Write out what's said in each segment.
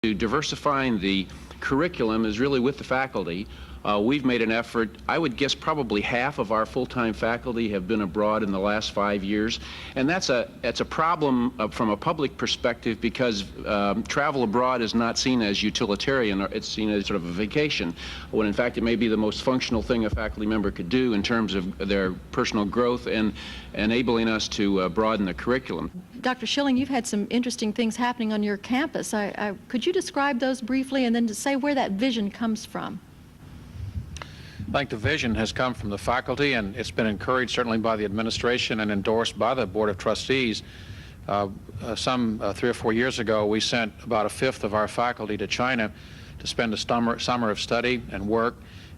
to diversifying the curriculum is really with the faculty. We've made an effort. I would guess probably half of our full-time faculty have been abroad in the last 5 years, and that's a problem from a public perspective, because travel abroad is not seen as utilitarian. It's seen as sort of a vacation, when in fact it may be the most functional thing a faculty member could do in terms of their personal growth and enabling us to broaden the curriculum. Dr. Schilling, you've had some interesting things happening on your campus. Could you describe those briefly, and then to say where that vision comes from? I think the vision has come from the faculty, and it's been encouraged certainly by the administration and endorsed by the Board of Trustees. Some 3 or 4 years ago, we sent about 1/5 of our faculty to China to spend a summer of study and work,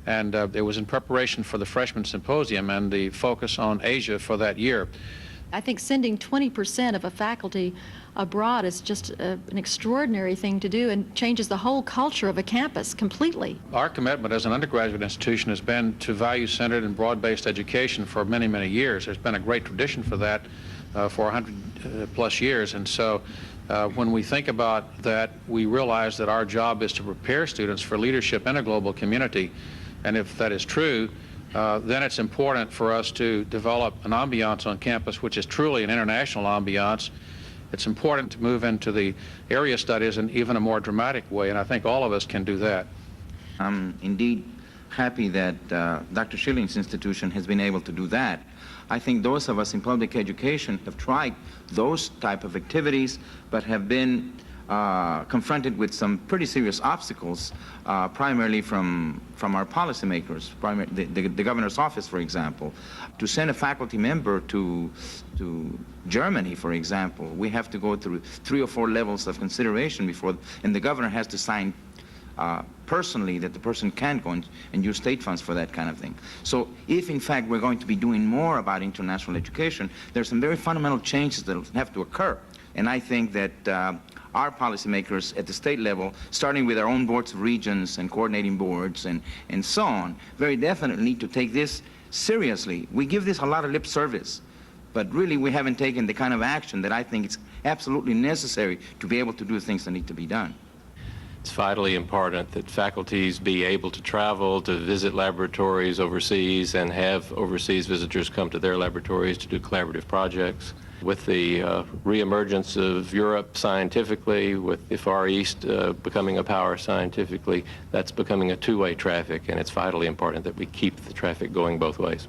and it was in preparation for the freshman symposium and the focus on Asia for that year. I think sending 20% of a faculty abroad is just an extraordinary thing to do, and changes the whole culture of a campus completely. Our commitment as an undergraduate institution has been to value-centered and broad-based education for many, many years. There's been a great tradition for that for 100+ years, and so when we think about that, we realize that our job is to prepare students for leadership in a global community. And if that is true, then it's important for us to develop an ambiance on campus which is truly an international ambiance. It's important to move into the area studies in even a more dramatic way, and I think all of us can do that. I'm indeed happy that Dr. Schilling's institution has been able to do that. I think those of us in public education have tried those type of activities, but have been confronted with some pretty serious obstacles, primarily from our policymakers, the governor's office, for example. To send a faculty member to Germany, for example, we have to go through 3 or 4 levels of consideration before, and the governor has to sign personally that the person can go and use state funds for that kind of thing. So if in fact we're going to be doing more about international education, there's some very fundamental changes that have to occur. And I think that our policymakers at the state level, starting with our own boards of regions and coordinating boards and so on, very definitely need to take this seriously. We give this a lot of lip service, but really we haven't taken the kind of action that I think is absolutely necessary to be able to do things that need to be done. It's vitally important that faculties be able to travel, to visit laboratories overseas, and have overseas visitors come to their laboratories to do collaborative projects. With the reemergence of Europe scientifically, with the Far East becoming a power scientifically, that's becoming a two-way traffic, and it's vitally important that we keep the traffic going both ways.